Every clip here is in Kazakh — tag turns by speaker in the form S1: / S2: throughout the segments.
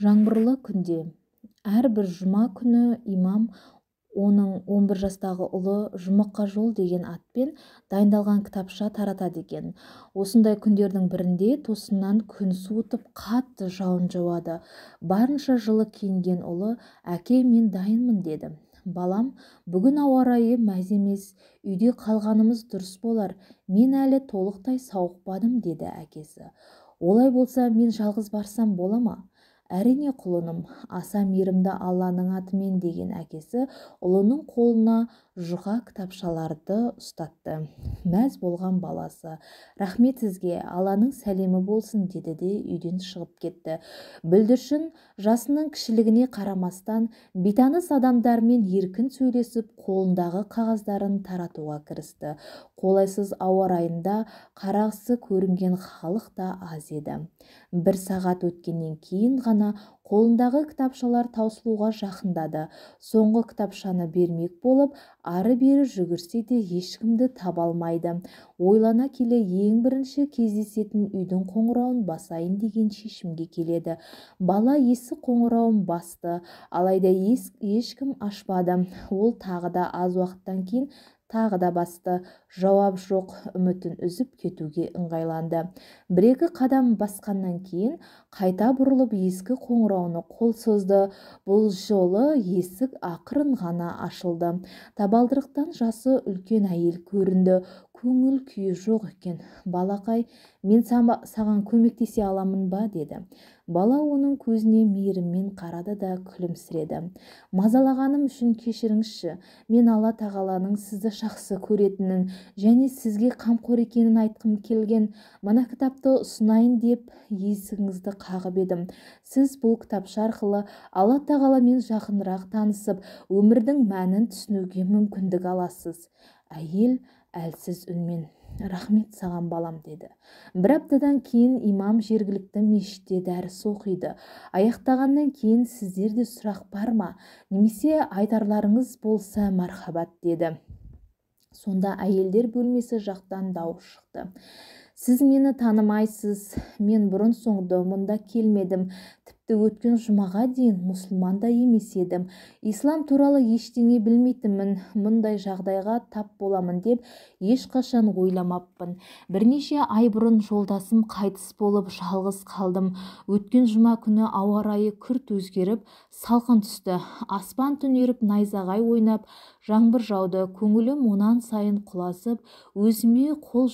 S1: Жаңбырлы күнде әрбір жұма күні имам оның 11 жастағы ұлы жұмаққа жол деген атпен дайындалған кітапша таратады екен. Осындай күндердің бірінде тосыннан күн суытып қатты жауын жауады. Барынша жылы киінген ұлы: «Әке, мен дайынмын» деді. «Балам, бүгін ауа райы мәз емес, үйде қалғанымыз дұрыс болар. Мен әлі толықтай сауықпадым» деді әкесі. «Олай болса мен жалғыз барсам бола ма?» «Әрине құлыным, аса мейірімді Алланың атымен» деген әкесі ұлының қолына жұқа кітапшаларды ұстатты. Мәз болған баласы: «Рахмет сізге, Алланың сәлемі болсын» деді де үйден шығып кетті. Бүлдіршін жасының кішілігіне қарамастан бейтаныс адамдармен еркін сөйлесіп, қолындағы қағаздарын таратуға кірісті. Қолайсыз ауа райында қарағысы көрінген халық та аз еді. 1 сағат өткеннен кейін ғана қолындағы кітапшалар таусылуға жақындады. Соңғы кітапшаны бермек болып ары-бері жүгірсе де ешкімді таба алмайды. Ойлана келе ең бірінші кездесетін үйдің қоңырауын басайын деген шешімге келеді. Бала есік қоңырауын басты, алайда ешкім ашпады. Ол тағы да аз уақыттан кейін тағы да басты. Жауап жоқ. Үмітін үзіп кетуге ыңғайланды. 1-2 қадам басқаннан кейін қайта бұрылып ескі қоңырауына қол созды. Бұл жолы есік ақырын ғана ашылды. Табалдырықтан жасы үлкен әйел көрінді. Көңіл күйі жоқ екен. «Балақай, мен саған көмектесе аламын ба?» деді. Бала оның көзіне мейіріммен қарады да күлімсіреді. «Мазалағаным үшін кешіріңізші. Мен Алла тағаланың сізді жақсы көретінін және сізге қамқор екенін айтқым келген. Мына кітапты ұсынайын деп есігіңізді қағып едім. Сіз бұл кітапша арқылы Алла тағаламен жақынырақ танысып, өмірдің мәнін түсінуге мүмкіндік аласыз». Әйел әлсіз үнмен: «Рахмет саған балам» деді. 1 аптадан кейін имам жергілікті мешітте дәріс оқиды. Аяқтағаннан кейін: «Сіздерде сұрақ бар ма? Немесе айтарларыңыз болса мархабат» деді. Сонда әйелдер бөлмесі жақтан дауыс шықты: «Сіз мені танымайсыз. Мен бұрын-соңды мұнда келмедім. Тіпті өткен жұмаға дейін мұсылман да емес едім. Ислам туралы ештеңе білмейтінмін. Мұндай жағдайға тап боламын деп ешқашан ойламаппын. Бірнеше ай бұрын жолдасым қайтыс болып жалғыз қалдым. Өткен жұма күні ауа райы күрт өзгеріп, салқын түсті. Аспан түнеріп, найзағай ойнап, жаңбыр жауды. Көңілім онан сайын құлазып, өзіме қол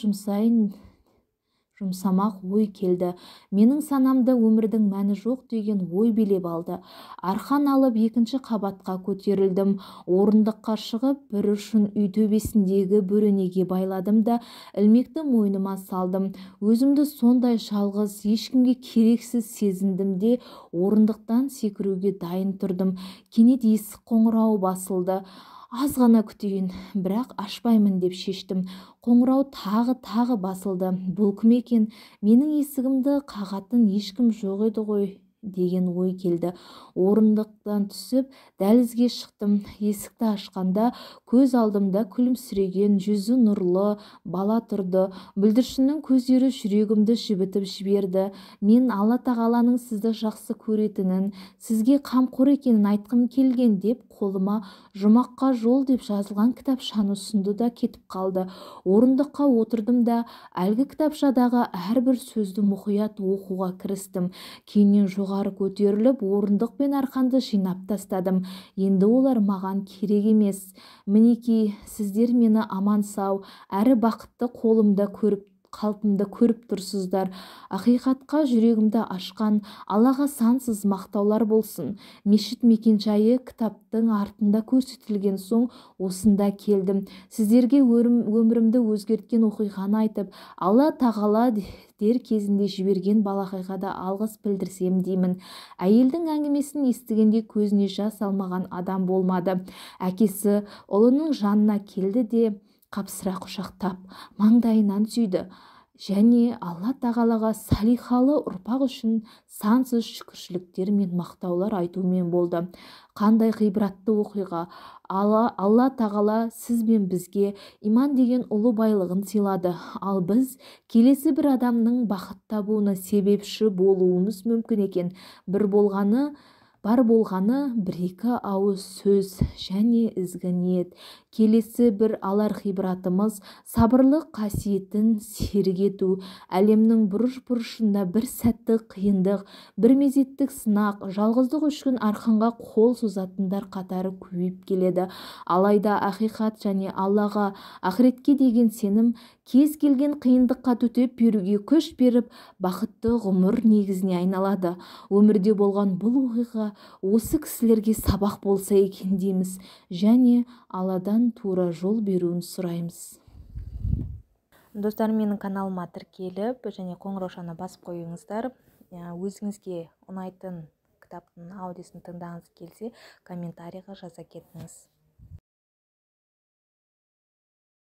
S1: жұмсамақ ой келді. Менің санамда өмірдің мәні жоқ деген ой билеп алды. Арқан алып 2-ші қабатқа көтерілдім. Орындыққа шығып, бір ұшын үй төбесіндегі бөренеге байладым да ілмекті мойныма салдым. Өзімді сондай жалғыз, ешкімге керексіз сезіндім де орындықтан секіруге дайын тұрдым. Кенет есік қоңырауы басылды. Аз ғана күтейін, бірақ ашпаймын деп шештім. Қоңырау тағы басылды. Бұл кім екен? Менің есігімді қағатын ешкім жоқ еді ғой деген ой келді. Орындықтан түсіп дәлізге шықтым. Есікті ашқанда көз алдымда күлімсіреген, жүзі нұрлы бала тұрды. Бүлдіршіннің көздері жүрегімді жібітіп жіберді. Мен Алла тағаланың сізді жақсы көретінін, сізге қамқор екенін айтқым келген деп қолыма «Жұмаққа жол» деп жазылған кітапшаны ұсынды да кетіп қалды. Орындыққа отырдым да әлгі кітапшадағы әрбір сөзді мұқият оқуға кірістім. Кейіннен жоғары көтеріліп, орындық пен арқанды жинап тастадым. Енді олар маған керек емес. Мінекей, сіздер мені аман сау әрі бақытты қалпымды көріп тұрсыздар. Ақиқатқа жүрегімді ашқан Аллаға сансыз мақтаулар болсын. Мешіт мекенжайы кітаптың артында көрсетілген соң осында келдім. Сіздерге өмірімді өзгерткен оқиғаны айтып, Алла тағала дер кезінде жіберген балақайға да алғыс білдірсем деймін. Әйелдің әңгімесін естігенде көзіне жас алмаған адам болмады. Әкесі ұлының жанына келді де қапсыра құшақтап маңдайынан сүйді. және алла тағалаға салихалы ұрпақ үшін сансыз шүкіршіліктер мен мақтаулар айтумен болды. Қандай ғибратты оқиға! Алла тағала сіз бен бізге иман деген ұлы байлығын сыйлады, ал біз келесі бір адамның бақыт табуына себепші болуымыз мүмкін екен. Бар болғаны бір-екі ауыз сөз және ізгі ниет. Келесі бір алар ғибратымыз сабырлық қасиетін серік ету. Әлемнің бұрыш-бұрышында бір сәттік қиындық, бір мезеттік сынақ, жалғыздық үшін арқанға қол созатындар қатары көбейіп келеді. Алайда ақиқат және Аллаға, ақыретке деген сенім кез келген қиындыққа төтеп беруге күш беріп, бақытты ғұмыр негізіне айналады. Өмірде болған бұл оқиға осы кісілерге сабақ болса екен дейміз және Алладан тура жол беруін сұраймыз.
S2: Достар, менің каналыма тіркеліп және қоңыраушаны басып қойыңыздар. Өзіңізге ұнайтын кітаптың аудиосын тыңдағыңыз келсе, комментарийға жаза кетіңіз.